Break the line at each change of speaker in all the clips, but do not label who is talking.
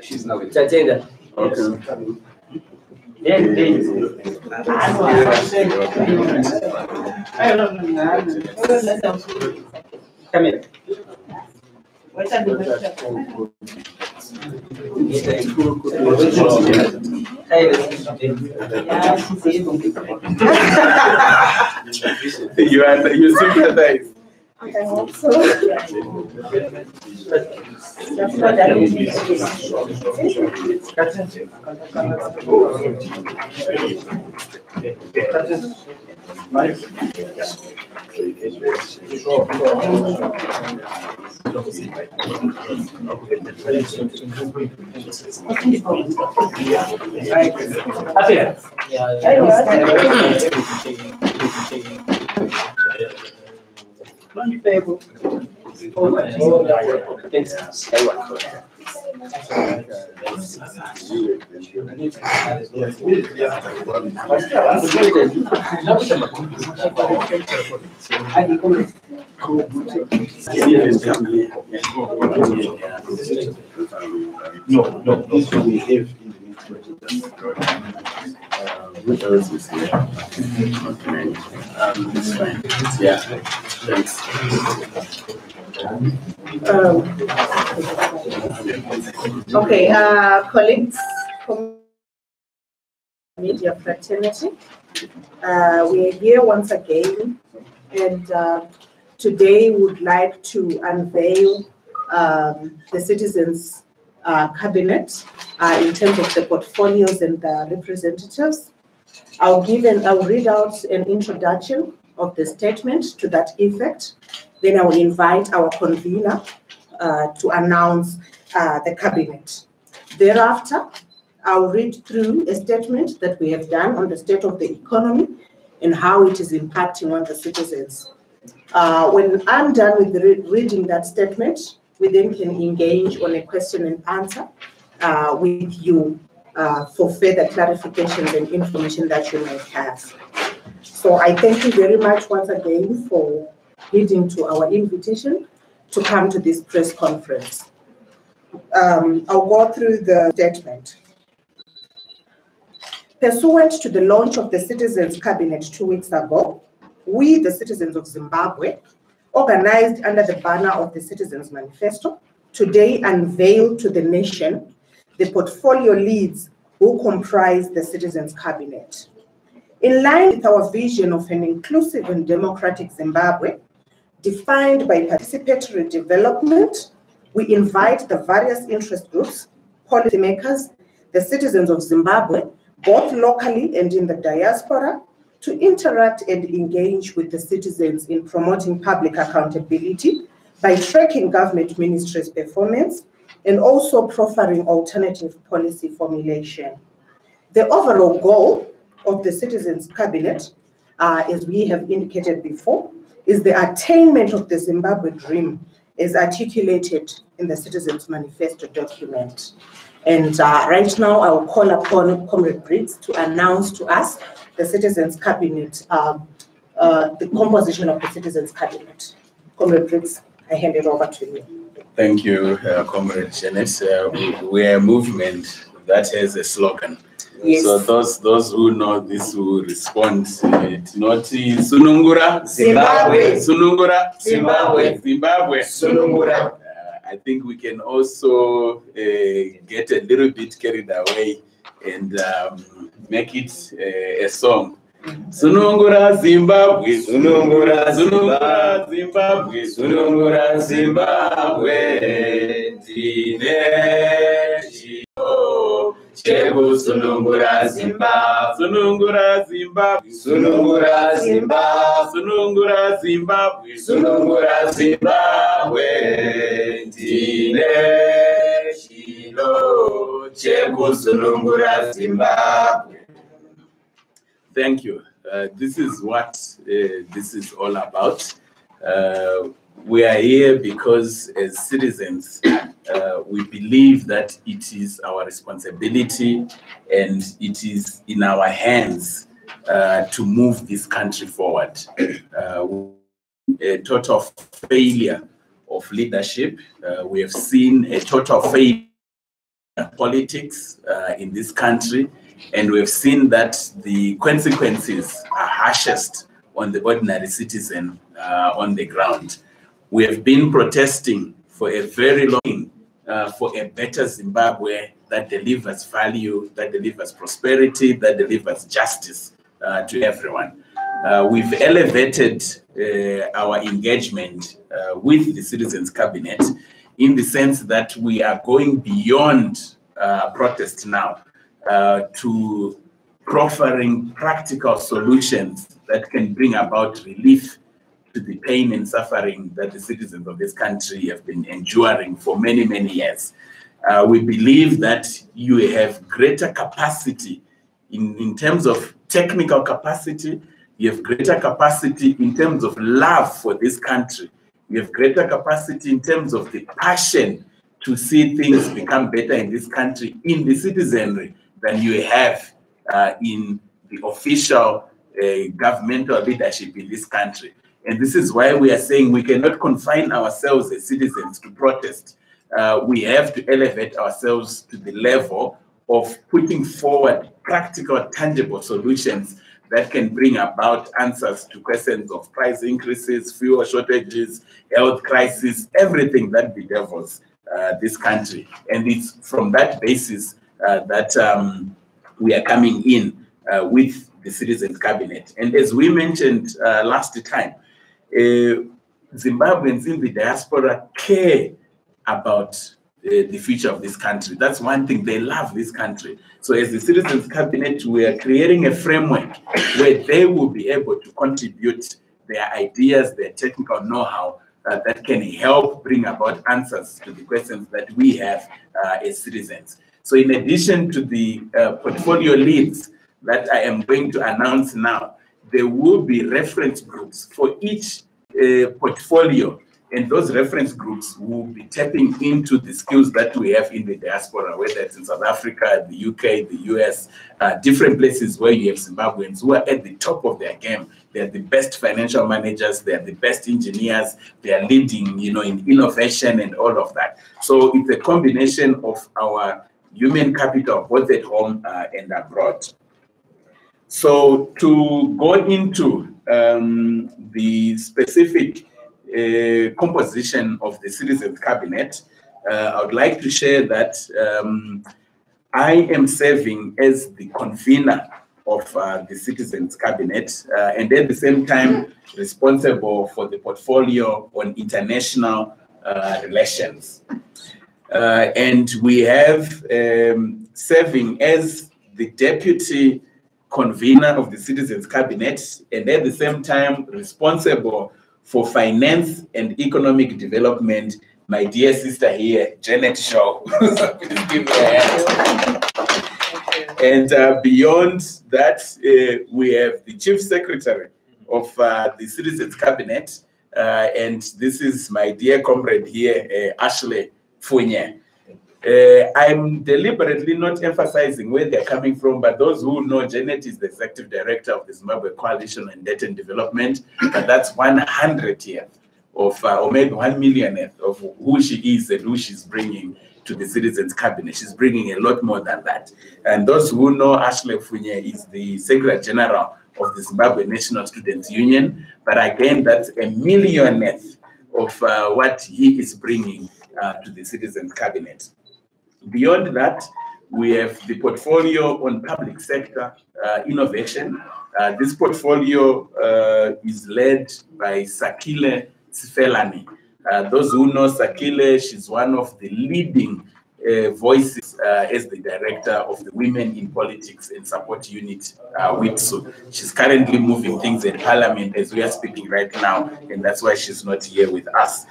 She's not with Come here.
You sympathize.
I hope so.
No, this will be if in the
What else is here? Okay. It's fine. Yeah. Thanks.
Okay, colleagues from media fraternity, we are here once again, and today would like to unveil the Citizens Cabinet in terms of the portfolios and the representatives. I'll read out an introduction of the statement to that effect. Then I will invite our convener to announce the cabinet. Thereafter, I'll read through a statement that we have done on the state of the economy and how it is impacting on the citizens. When I'm done with reading that statement, we then can engage on a question and answer with you for further clarifications and information that you might have. So I thank you very much once again for heeding to our invitation to come to this press conference. I'll go through the statement. Pursuant to the launch of the Citizens Cabinet 2 weeks ago, we, the citizens of Zimbabwe, organized under the banner of the Citizens Manifesto, today unveil to the nation the portfolio leads who comprise the Citizens Cabinet. In line with our vision of an inclusive and democratic Zimbabwe, defined by participatory development, we invite the various interest groups, policymakers, the citizens of Zimbabwe, both locally and in the diaspora, to interact and engage with the citizens in promoting public accountability by tracking government ministries' performance and also proffering alternative policy formulation. The overall goal of the Citizens Cabinet, as we have indicated before, is the attainment of the Zimbabwe dream as articulated in the Citizens Manifesto document. And right now, I will call upon Comrade Briggs to announce to us the Citizens Cabinet, the composition of the Citizens Cabinet. Comrade Briggs, I hand it over to you.
Thank you, Comrade Janet. We are a movement that has a slogan.
Yes.
So those who know this will respond. Not Sunungura,
Zimbabwe.
Sunungura,
Zimbabwe.
Zimbabwe.
Sunungura.
I think we can also get a little bit carried away and make it a song. Sunungura Zimbabwe, Sunungura Zimbabwe, Sunungura Zimbabwe, Chego Sunungura Zimbabwe, Sunungura Zimbabwe, Sunungura Zimbabwe, Sunungura Zimbabwe, Sunungura Zimbabwe, Chego Sunungura Zimbabwe. Thank you. This is what this is all about. We are here because as citizens, we believe that it is our responsibility and it is in our hands to move this country forward. A total failure of leadership. We have seen a total failure of politics in this country, and we've seen that the consequences are harshest on the ordinary citizen on the ground. We have been protesting for a very long time for a better Zimbabwe that delivers value, that delivers prosperity, that delivers justice to everyone. We've elevated our engagement with the Citizens Cabinet in the sense that we are going beyond protest now to proffering practical solutions that can bring about relief to the pain and suffering that the citizens of this country have been enduring for many, many years. We believe that you have greater capacity in terms of technical capacity. You have greater capacity in terms of love for this country. You have greater capacity in terms of the passion to see things become better in this country, in the citizenry, than you have in the official governmental leadership in this country. And this is why we are saying we cannot confine ourselves as citizens to protest. We have to elevate ourselves to the level of putting forward practical, tangible solutions that can bring about answers to questions of price increases, fuel shortages, health crisis, everything that bedevils this country. And it's from that basis that we are coming in with the Citizens Cabinet. And as we mentioned last time, Zimbabweans in the diaspora care about the future of this country. That's one thing. They love this country. So as the Citizens Cabinet, we are creating a framework where they will be able to contribute their ideas, their technical know-how that can help bring about answers to the questions that we have as citizens. So in addition to the portfolio leads that I am going to announce now, there will be reference groups for each portfolio. And those reference groups will be tapping into the skills that we have in the diaspora, whether it's in South Africa, the UK, the US, different places where you have Zimbabweans who are at the top of their game. They're the best financial managers, they're the best engineers, they're leading, in innovation and all of that. So it's a combination of our human capital, both at home and abroad. So to go into the specific composition of the Citizens Cabinet, I would like to share that I am serving as the convener of the Citizens Cabinet and at the same time responsible for the portfolio on international relations. And we have serving as the deputy convener of the Citizens Cabinet and at the same time responsible for finance and economic development, my dear sister here, Janet Shaw. Please give her a hand. And beyond that, we have the Chief Secretary of the Citizens Cabinet, and this is my dear comrade here, Ashley Funye. I'm deliberately not emphasizing where they're coming from, but those who know, Janet is the Executive Director of the Zimbabwe Coalition on Debt and Development, but that's 100th of, or maybe 1 millionth of who she is and who she's bringing to the Citizens Cabinet. She's bringing a lot more than that. And those who know, Ashley Funye is the Secretary General of the Zimbabwe National Students Union, but again, that's a millionth of what he is bringing to the Citizens Cabinet. Beyond that, we have the portfolio on public sector innovation. This portfolio is led by Sakile Sifelani. Those who know Sakile, she's one of the leading voices as the director of the Women in Politics and Support Unit, WITSU. She's currently moving things in Parliament as we are speaking right now, and that's why she's not here with us.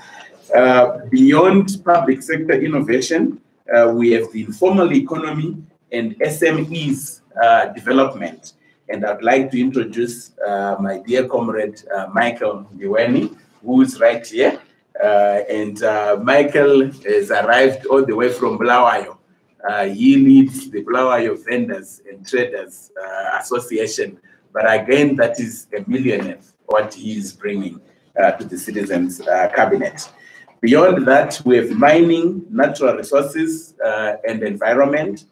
Beyond public sector innovation, we have the informal economy and SMEs development. And I'd like to introduce my dear comrade, Michael Ndiweni, who is right here. Michael has arrived all the way from Bulawayo. He leads the Bulawayo Vendors and Traders Association, But again, that is a millionaire, what he is bringing to the Citizens Cabinet. Beyond that, we have mining, natural resources, and environment.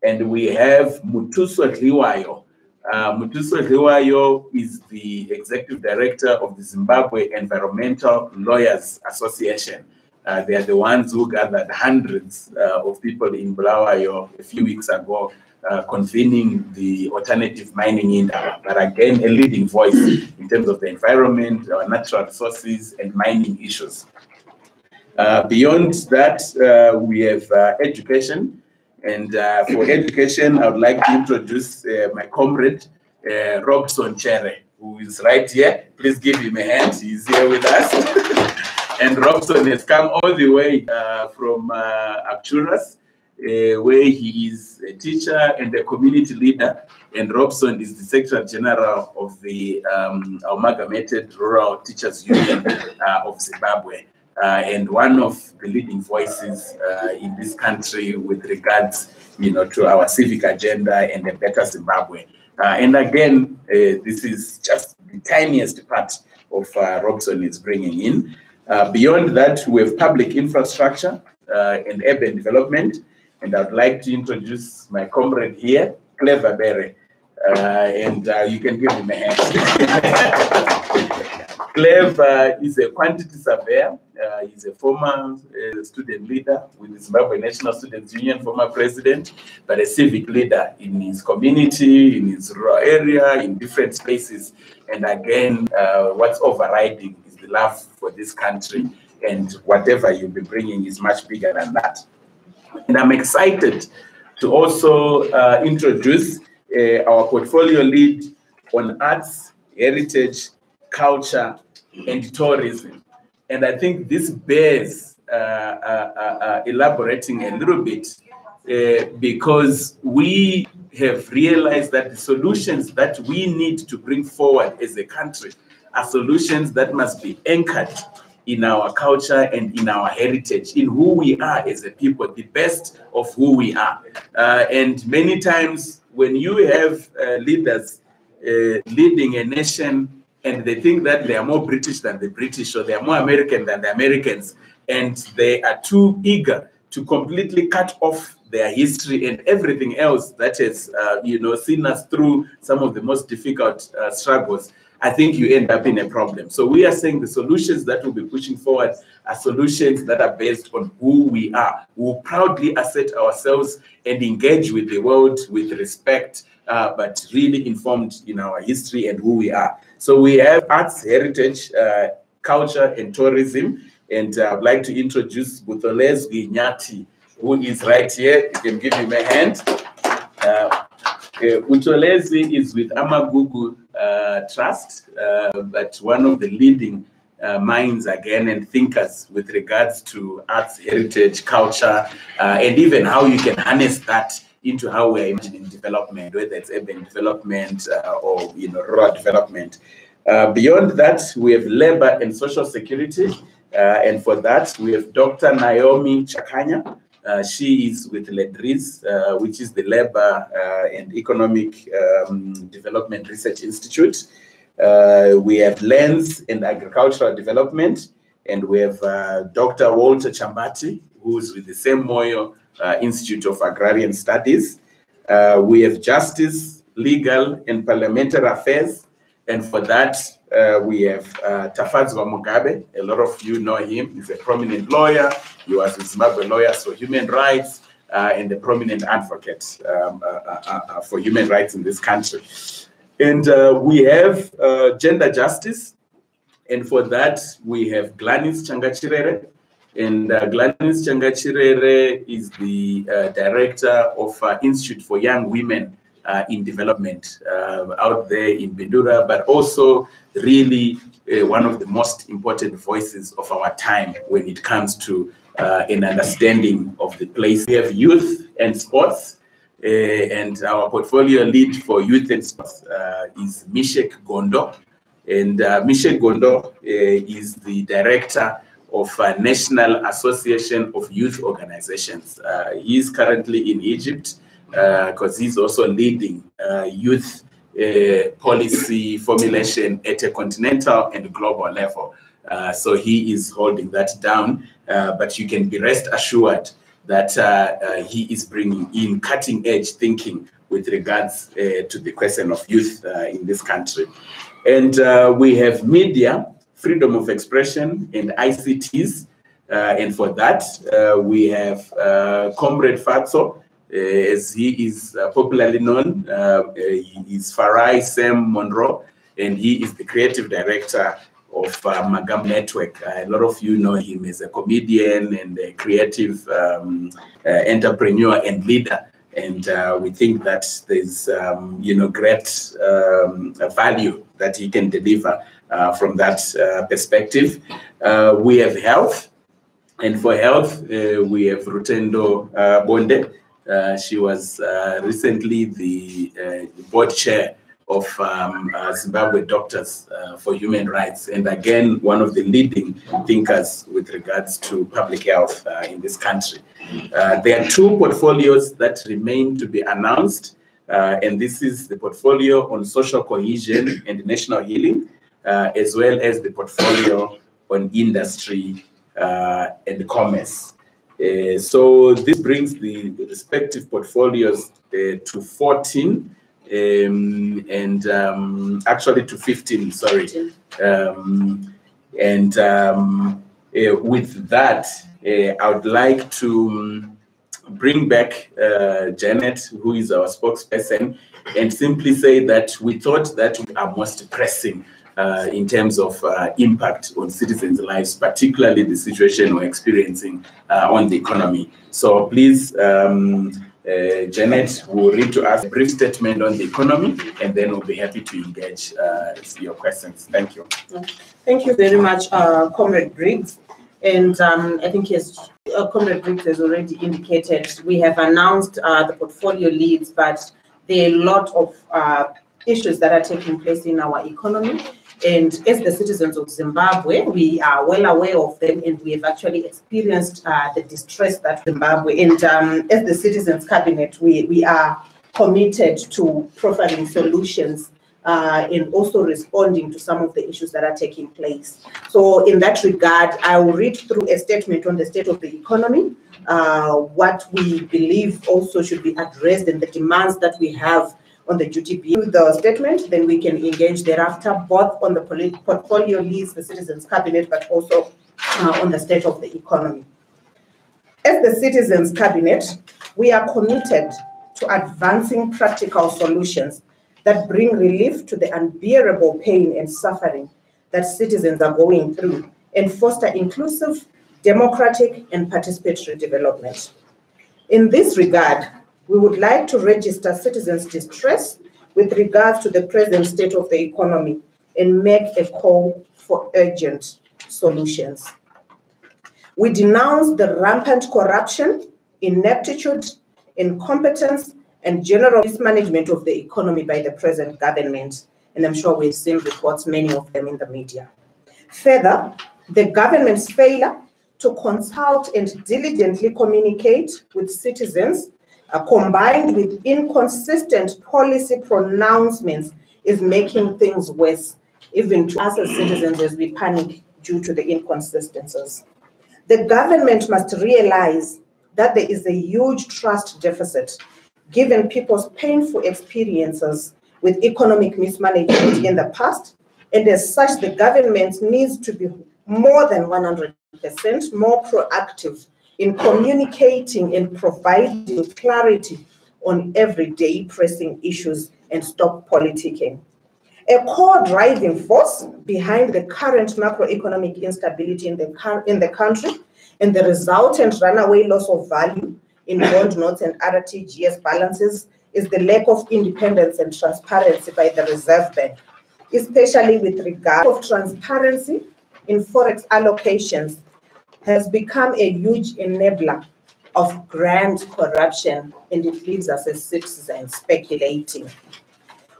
And we have Mutuso Dliwayo. Mutuso Dliwayo is the executive director of the Zimbabwe Environmental Lawyers Association. They are the ones who gathered hundreds of people in Bulawayo a few weeks ago, convening the alternative mining industry. But again, a leading voice in terms of the environment, our natural resources, and mining issues. Beyond that, we have education. And for education, I would like to introduce my comrade, Robson Chere, who is right here. Please give him a hand. He's here with us. And Robson has come all the way from Arcturus, where he is a teacher and a community leader. And Robson is the Secretary General of the Amalgamated Rural Teachers Union of Zimbabwe. And one of the leading voices in this country with regards, to our civic agenda and a better Zimbabwe. And again, this is just the tiniest part of Robson is bringing in. Beyond that, we have public infrastructure and urban development. And I'd like to introduce my comrade here, Clever Berry. And you can give him a hand. Clev is a quantity surveyor. He's a former student leader with the Zimbabwe National Students Union, former president, but a civic leader in his community, in his rural area, in different spaces. And again, what's overriding is the love for this country, and whatever you'll be bringing is much bigger than that. And I'm excited to also introduce our portfolio lead on arts, heritage, culture, and tourism. And I think this bears elaborating a little bit because we have realized that the solutions that we need to bring forward as a country are solutions that must be anchored in our culture and in our heritage, in who we are as a people, the best of who we are. And many times when you have leaders leading a nation and they think that they are more British than the British, or they are more American than the Americans, and they are too eager to completely cut off their history and everything else that has, seen us through some of the most difficult struggles, I think you end up in a problem. So we are saying the solutions that we'll be pushing forward are solutions that are based on who we are. We'll proudly assert ourselves and engage with the world with respect, but really informed in our history and who we are. So we have arts, heritage, culture, and tourism. And I'd like to introduce Butolezwi Nyati, who is right here. You can give him a hand. Butolezwi is with Amagugu Trust, but one of the leading minds again and thinkers with regards to arts, heritage, culture, and even how you can harness that into how we're imagining development, whether it's urban development or rural development. Beyond that, we have labor and social security, and for that we have Dr. Naomi Chakanya. She is with LEDRIS, which is the Labor and Economic Development Research Institute. We have Lands and Agricultural Development, and we have Dr. Walter Chambati, who's with the same Moyo Institute of Agrarian Studies. We have Justice, Legal, and Parliamentary Affairs, and for that we have Tafadzwa Mugabe. A lot of you know him. He's a prominent lawyer. He was with Zimbabwe Lawyers for Human Rights and a prominent advocate for human rights in this country. And we have gender justice, and for that we have Gladys Changachirere. And Gladys Changachirere is the director of Institute for Young Women in Development out there in Bindura, but also really one of the most important voices of our time when it comes to an understanding of the place. We have youth and sports, and our portfolio lead for youth and sports is Mishek Gondo. And Mishek Gondo is the director of National Association of Youth Organizations. He is currently in Egypt because he's also leading youth policy formulation at a continental and global level. So he is holding that down, but you can be rest assured that he is bringing in cutting-edge thinking with regards to the question of youth in this country. And we have media, freedom of expression, and ICTs. And for that, we have Comrade Fatso, as he is popularly known. He is Farai Sam Monroe, and he is the creative director of Magam Network. A lot of you know him as a comedian and a creative entrepreneur and leader. And we think that there's, great value that he can deliver from that perspective. We have health, and for health, we have Rutendo Bonde. She was recently the board chair of Zimbabwe Doctors for Human Rights, and again, one of the leading thinkers with regards to public health in this country. There are two portfolios that remain to be announced, and this is the portfolio on social cohesion and national healing, as well as the portfolio on industry and commerce. So this brings the respective portfolios to 14, and actually to 15, sorry. With that, I would like to bring back Janet, who is our spokesperson, and simply say that we thought that we are most pressing in terms of impact on citizens' lives, particularly the situation we're experiencing on the economy. So please, Janet will read to us a brief statement on the economy, and then we'll be happy to engage your questions. Thank you.
Thank you very much, Comrade Briggs. And I think Comrade Briggs has already indicated, we have announced the portfolio leads, but there are a lot of issues that are taking place in our economy. And as the citizens of Zimbabwe, we are well aware of them, and we have actually experienced the distress that Zimbabwe, and as the Citizens Cabinet, we are committed to providing solutions and also responding to some of the issues that are taking place. So in that regard, I will read through a statement on the state of the economy, what we believe also should be addressed, and the demands that we have on the GTB. The statement, then we can engage thereafter, both on the portfolio leads, the Citizens Cabinet, but also on the state of the economy. As the Citizens Cabinet, we are committed to advancing practical solutions that bring relief to the unbearable pain and suffering that citizens are going through, and foster inclusive, democratic, and participatory development. In this regard, we would like to register citizens' distress with regards to the present state of the economy and make a call for urgent solutions. We denounce the rampant corruption, ineptitude, incompetence, and general mismanagement of the economy by the present government. And I'm sure we've seen reports, many of them in the media. Further, the government's failure to consult and diligently communicate with citizens, combined with inconsistent policy pronouncements, is making things worse, even to us as citizens, as we panic due to the inconsistencies. The government must realize that there is a huge trust deficit, given people's painful experiences with economic mismanagement in the past, and as such, the government needs to be more than 100% more proactive in communicating and providing clarity on everyday pressing issues and stop politicking. A core driving force behind the current macroeconomic instability in the country and the resultant runaway loss of value in bond notes and RTGS balances is the lack of independence and transparency by the Reserve Bank, especially with regard to transparency in forex allocations, has become a huge enabler of grand corruption, and it leaves us as citizens speculating.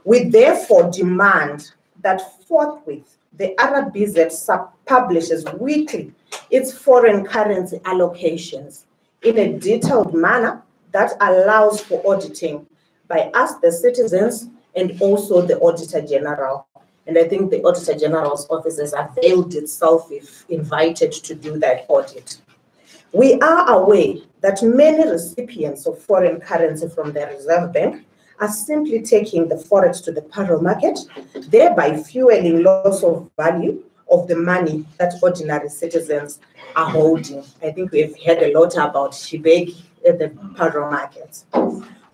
We therefore demand that forthwith the RBZ publishes weekly its foreign currency allocations in a detailed manner that allows for auditing by us, the citizens, and also the Auditor General. And I think the Auditor General's office has availed itself if invited to do that audit. We are aware that many recipients of foreign currency from the Reserve Bank are simply taking the forex to the parallel market, thereby fueling loss of value of the money that ordinary citizens are holding. I think we've heard a lot about shibeki at the parallel markets.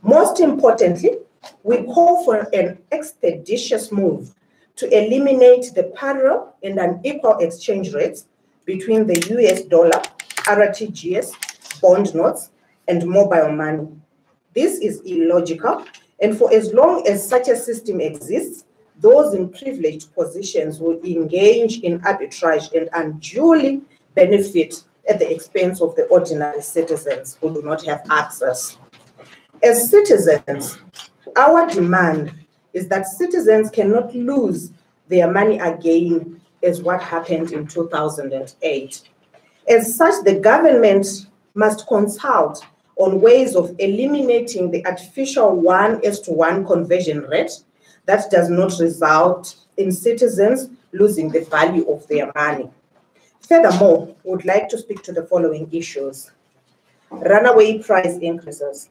Most importantly, we call for an expeditious move to eliminate the parallel and unequal exchange rates between the US dollar, RTGS, bond notes, and mobile money. This is illogical, and for as long as such a system exists, those in privileged positions will engage in arbitrage and unduly benefit at the expense of the ordinary citizens who do not have access. As citizens, our demand is that citizens cannot lose their money again as what happened in 2008. As such, the government must consult on ways of eliminating the artificial 1:1 conversion rate that does not result in citizens losing the value of their money. Furthermore, we would like to speak to the following issues. Runaway price increases.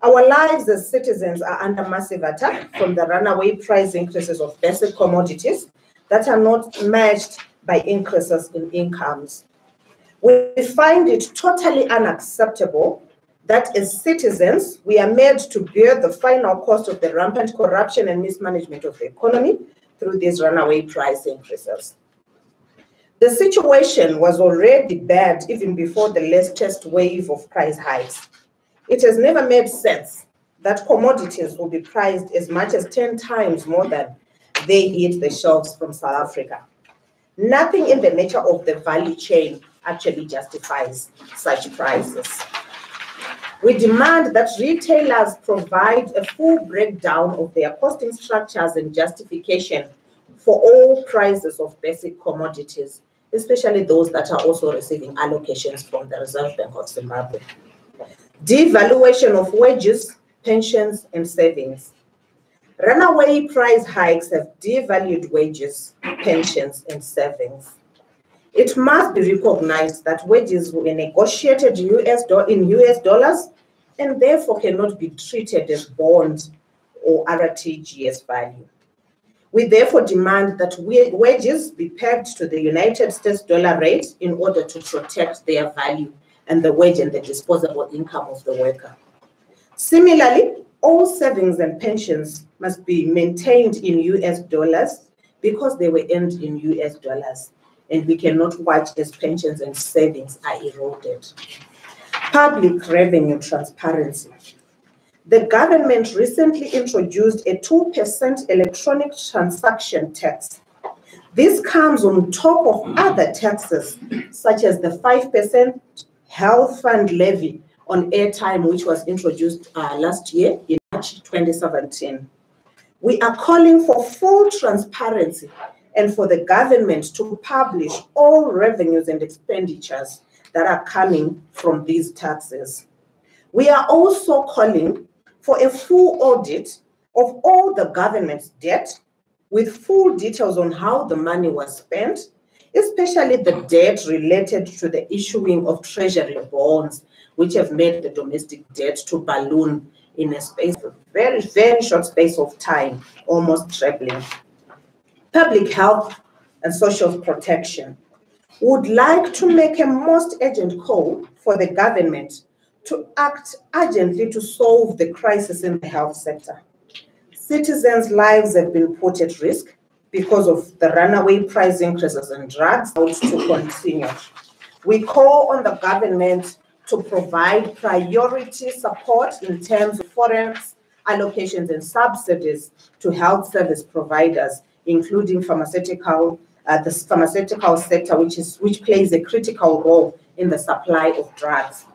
Our lives as citizens are under massive attack from the runaway price increases of basic commodities that are not matched by increases in incomes. We find it totally unacceptable that as citizens, we are made to bear the final cost of the rampant corruption and mismanagement of the economy through these runaway price increases. The situation was already bad even before the latest wave of price hikes. It has never made sense that commodities will be priced as much as 10 times more than they hit the shelves from South Africa. Nothing in the nature of the value chain actually justifies such prices. We demand that retailers provide a full breakdown of their costing structures and justification for all prices of basic commodities, especially those that are also receiving allocations from the Reserve Bank of Zimbabwe. Devaluation of wages, pensions, and savings. Runaway price hikes have devalued wages, pensions, and savings. It must be recognized that wages were negotiated in US dollars and therefore cannot be treated as bonds or RTGS value. We therefore demand that wages be pegged to the United States dollar rate in order to protect their value and the wage and the disposable income of the worker. Similarly, all savings and pensions must be maintained in US dollars because they were earned in US dollars, and we cannot watch as pensions and savings are eroded. Public revenue transparency. The government recently introduced a 2% electronic transaction tax. This comes on top of other taxes, such as the 5% health fund levy on airtime, which was introduced last year in March 2017. We are calling for full transparency and for the government to publish all revenues and expenditures that are coming from these taxes. We are also calling for a full audit of all the government's debt with full details on how the money was spent, especially the debt related to the issuing of treasury bonds, which have made the domestic debt to balloon in a space of very, very short space of time, almost trebling. Public health and social protection. Would like to make a most urgent call for the government to act urgently to solve the crisis in the health sector. Citizens' lives have been put at risk because of the runaway price increases in drugs to continue. We call on the government to provide priority support in terms of forex allocations and subsidies to health service providers, including the pharmaceutical sector, which plays a critical role in the supply of drugs.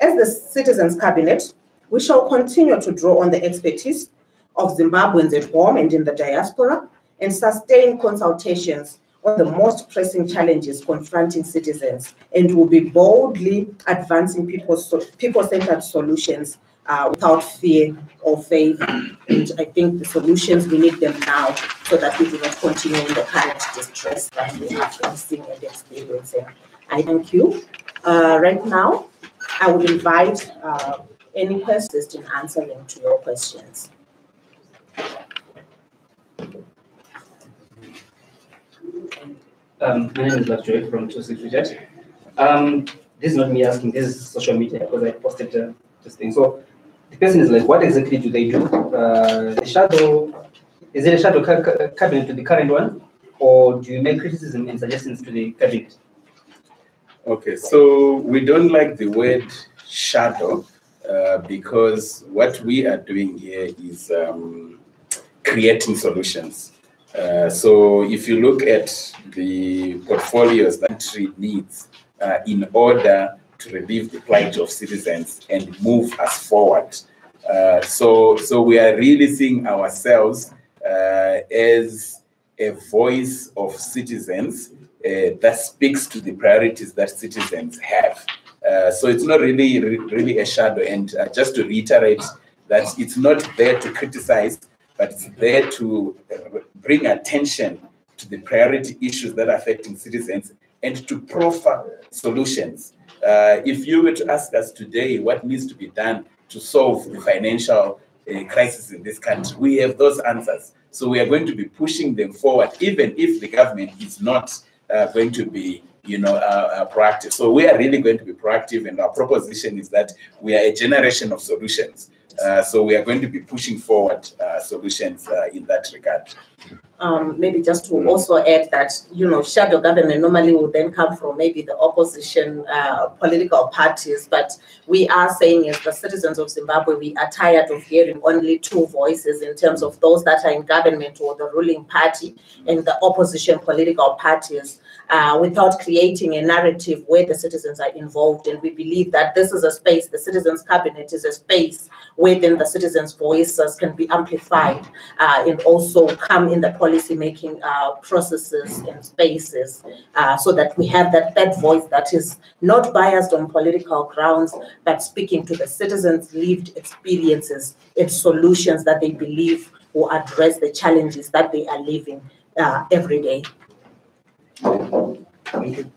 As the Citizens Cabinet, we shall continue to draw on the expertise of Zimbabweans at home and in the diaspora and sustain consultations on the most pressing challenges confronting citizens, and will be boldly advancing people-centered solutions without fear or favor. And I think the solutions, we need them now so that we do not continue in the current distress that we are facing and experiencing. I thank you. Right now, I would invite any persist in answering to your questions.
My name is Lakjoy from 262 This is not me asking, this is social media because I posted this thing. So the question is like, what exactly do they do? The shadow, is it a shadow cabinet to the current one? Or do you make criticism and suggestions to the cabinet?
Okay, so we don't like the word shadow because what we are doing here is creating solutions. So if you look at the portfolios that country needs in order to relieve the plight of citizens and move us forward. So we are really seeing ourselves as a voice of citizens that speaks to the priorities that citizens have. So it's not really a shadow. And just to reiterate that it's not there to criticize, but it's there to bring attention to the priority issues that are affecting citizens and to proffer solutions. If you were to ask us today what needs to be done to solve the financial crisis in this country, we have those answers. So we are going to be pushing them forward, even if the government is not going to be, proactive. So we are really going to be proactive, and our proposition is that we are a generation of solutions. So we are going to be pushing forward solutions in that regard.
Maybe just to also add that, shadow government normally would then come from maybe the opposition political parties, but we are saying as the citizens of Zimbabwe, we are tired of hearing only two voices in terms of those that are in government or the ruling party and the opposition political parties. Without creating a narrative where the citizens are involved. And we believe that this is a space, the Citizens Cabinet is a space wherein the citizens' voices can be amplified and also come in the policy-making processes and spaces so that we have that voice that is not biased on political grounds, but speaking to the citizens' lived experiences and solutions that they believe will address the challenges that they are living every day.
Thank you.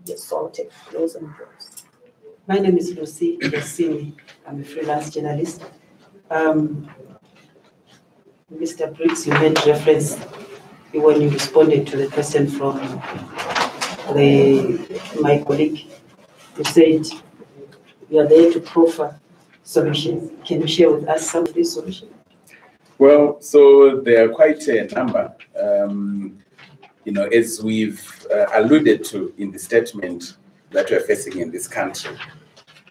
Yes, so I'll take close and close.
My name is Lucy Yasini. I'm a freelance journalist. Mr. Briggs, you made reference when you responded to the question from my colleague. You said you are there to proffer solutions. Can you share with us some of these solutions?
Well, so there are quite a number. As we've alluded to in the statement that we're facing in this country,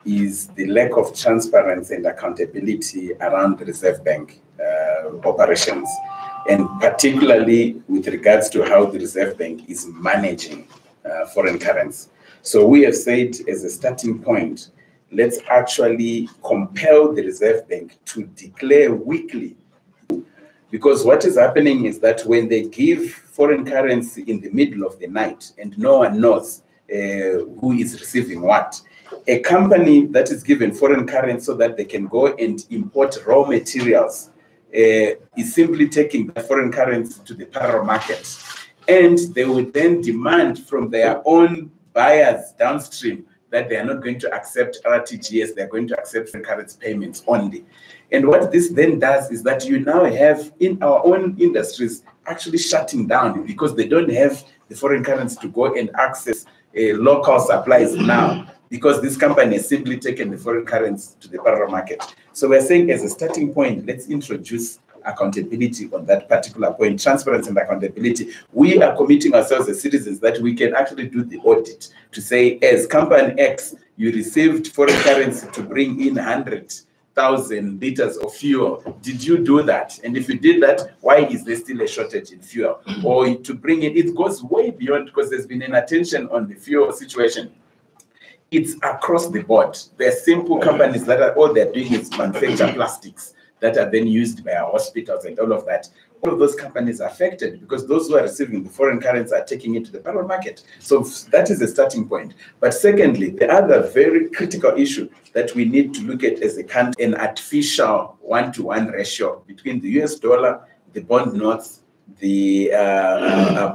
is the lack of transparency and accountability around the Reserve Bank operations, and particularly with regards to how the Reserve Bank is managing foreign currency. So we have said as a starting point, let's actually compel the Reserve Bank to declare weekly. Because what is happening is that when they give foreign currency in the middle of the night and no one knows who is receiving what, a company that is given foreign currency so that they can go and import raw materials is simply taking the foreign currency to the parallel market. And they would then demand from their own buyers downstream that they are not going to accept RTGS, they're going to accept foreign currency payments only. And what this then does is that you now have in our own industries actually shutting down because they don't have the foreign currency to go and access local supplies now, because this company has simply taken the foreign currency to the parallel market. So we're saying as a starting point, let's introduce accountability on that particular point, transparency and accountability. We are committing ourselves as citizens that we can actually do the audit to say, as company X, you received foreign currency to bring in 100,000 liters of fuel. Did you do that? And if you did that, why is there still a shortage in fuel? Or to bring it goes way beyond, because there's been an attention on the fuel situation. It's across the board. There are simple companies that are all they're doing is manufacture plastics. that are then used by our hospitals and all of that. All of those companies are affected because those who are receiving the foreign currency are taking it to the parallel market. So that is a starting point. But secondly, the other very critical issue that we need to look at as a country, an artificial one-to-one ratio between the US dollar, the bond notes, the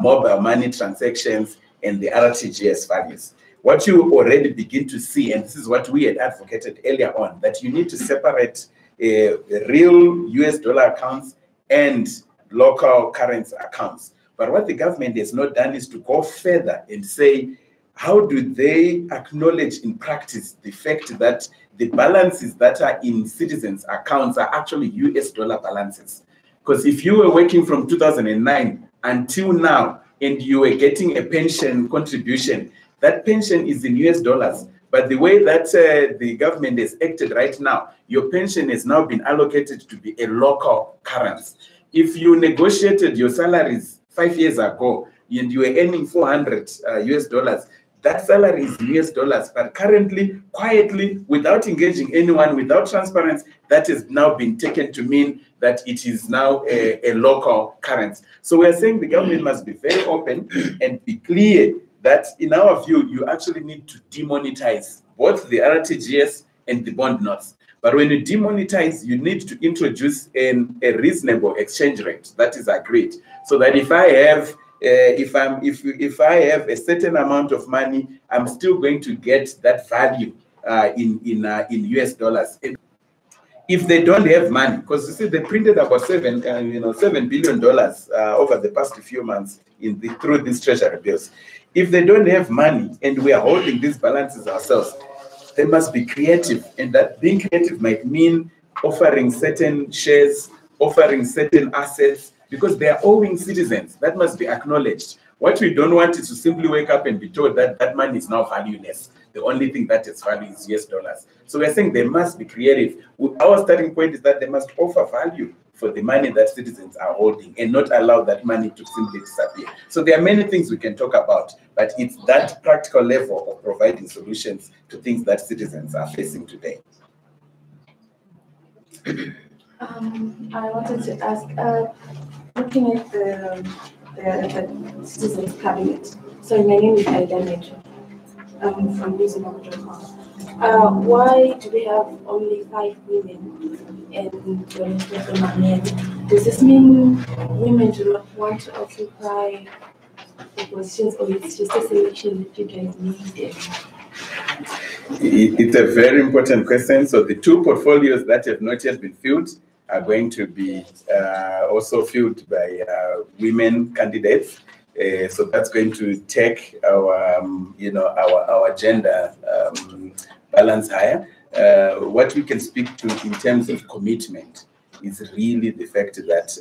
mobile money transactions, and the RTGS values. What you already begin to see, and this is what we had advocated earlier on, that you need to separate real US dollar accounts and local currency accounts. But what the government has not done is to go further and say, how do they acknowledge in practice the fact that the balances that are in citizens' accounts are actually US dollar balances? Because if you were working from 2009 until now and you were getting a pension contribution, that pension is in US dollars. But the way that the government has acted right now, your pension has now been allocated to be a local currency. If you negotiated your salaries 5 years ago and you were earning 400 US dollars, that salary is in US dollars. But currently, quietly, without engaging anyone, without transparency, that has now been taken to mean that it is now a local currency. So we are saying the government must be very open and be clear that in our view, you actually need to demonetize both the RTGS and the bond notes. But when you demonetize, you need to introduce a reasonable exchange rate that is agreed, so that if I have if I have a certain amount of money, I'm still going to get that value in US dollars. If they don't have money, because you see they printed about $7 billion over the past few months through these treasury bills. If they don't have money and we are holding these balances ourselves, they must be creative, and that being creative might mean offering certain shares, offering certain assets, because they are owing citizens. That must be acknowledged. What we don't want is to simply wake up and be told that that money is now valueless. The only thing that is value is US dollars. So we're saying they must be creative. Our starting point is that they must offer value for the money that citizens are holding and not allow that money to simply disappear. So there are many things we can talk about, but it's that practical level of providing solutions to things that citizens are facing today.
I wanted to ask, looking at the Citizens Cabinet, so my name is Aida Major, from newsroom.com. Why do we have only 5 women and the rest of them are men? Does this mean women do not want to occupy the positions, or it's just a selection that you guys need?
It's a very important question. So the 2 portfolios that have not yet been filled are going to be also filled by women candidates. So that's going to take our, our gender balance higher. What we can speak to in terms of commitment is really the fact that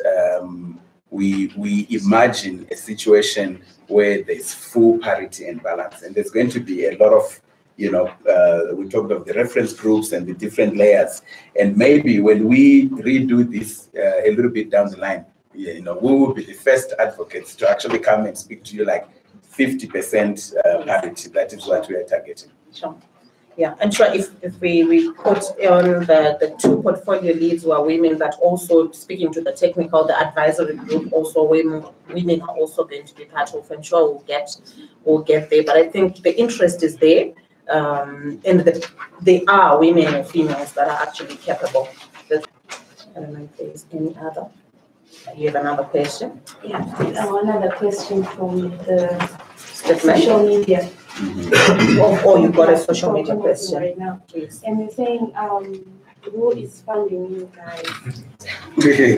we imagine a situation where there's full parity and balance, and there's going to be a lot of, we talked of the reference groups and the different layers, and maybe when we redo this a little bit down the line, we will be the first advocates to actually come and speak to you like 50% parity. That is what we are targeting.
Sure. Yeah, and sure, if we put on the 2 portfolio leads who are women, but also speaking to the technical, the advisory group, also women are also going to be part of, and sure we'll get there. But I think the interest is there, and they are women or females that are actually capable. I don't know if there's any other. You have another question?
Yeah, another question from the social media.
Oh, you got a social media question
right now. Yes. And they're saying, who is funding you guys?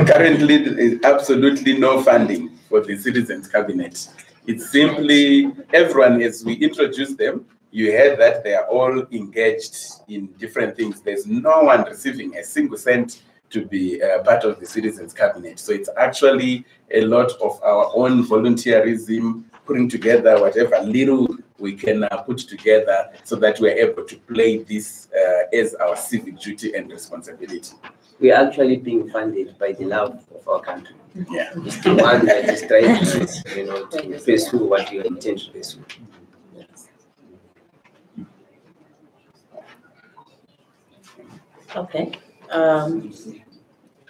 Currently, there is absolutely no funding for the Citizens Cabinet. It's simply everyone, as we introduce them, you heard that they are all engaged in different things. There's no one receiving a single cent to be part of the Citizens Cabinet. So it's actually a lot of our own volunteerism, putting together whatever little we can put together so that we're able to play this as our civic duty and responsibility.
We are actually being funded by the love of our country.
Yeah.
It's the one that is trying to pursue what you intend to pursue.
Okay.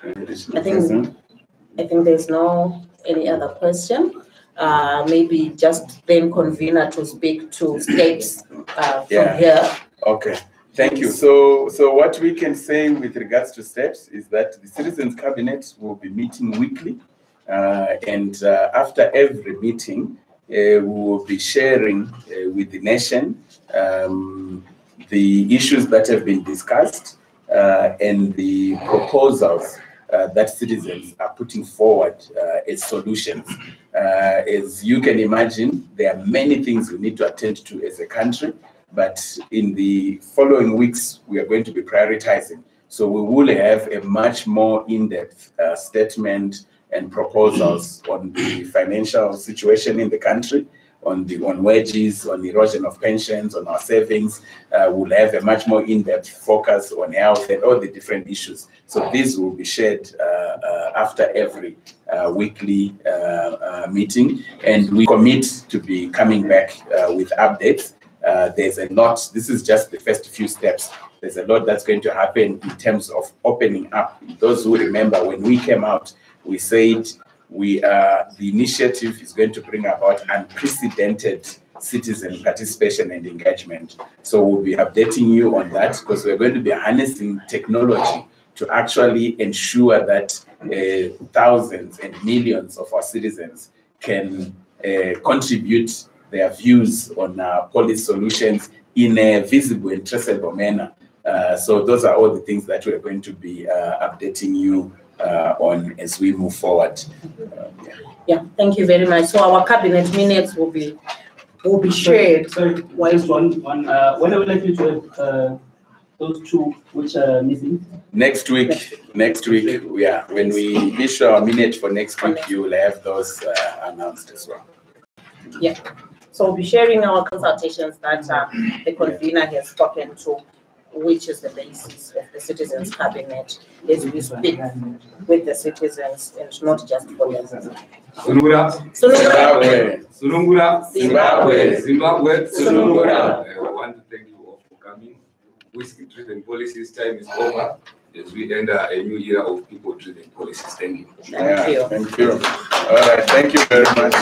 I think there's no any other question. Maybe just then convener to speak to steps from here.
Okay. Thank you. So what we can say with regards to steps is that the Citizens Cabinet will be meeting weekly, and after every meeting, we will be sharing with the nation the issues that have been discussed and the proposals that citizens are putting forward as solutions. As you can imagine, there are many things we need to attend to as a country, but in the following weeks, we are going to be prioritizing. So we will have a much more in-depth statement and proposals on the financial situation in the country, on wages, on erosion of pensions, on our savings. We'll have a much more in-depth focus on health and all the different issues. So this will be shared after every weekly meeting, and we commit to be coming back with updates. There's a lot, this is just the first few steps. There's a lot that's going to happen in terms of opening up. Those who remember when we came out, we said the initiative is going to bring about unprecedented citizen participation and engagement. So we'll be updating you on that, because we're going to be harnessing technology to actually ensure that thousands and millions of our citizens can contribute their views on policy solutions in a visible and traceable manner. So those are all the things that we're going to be updating you on as we move forward.
Yeah, thank you very much. So our cabinet minutes will be shared.
Sorry, just one. When are we likely to have those two which are missing?
Next week, yeah. When we issue our minute for next week, you will have those announced as well.
Yeah. So we'll be sharing our consultations that the convener has spoken to, which is the basis of the Citizens Cabinet as we speak with the citizens and not just for them.
Sunungura. Zimbabwe. I want to thank you all for coming. Whiskey-driven policies time is over as we enter a new era of people-driven policies. Thank you.
Thank you. All right. Thank you very much.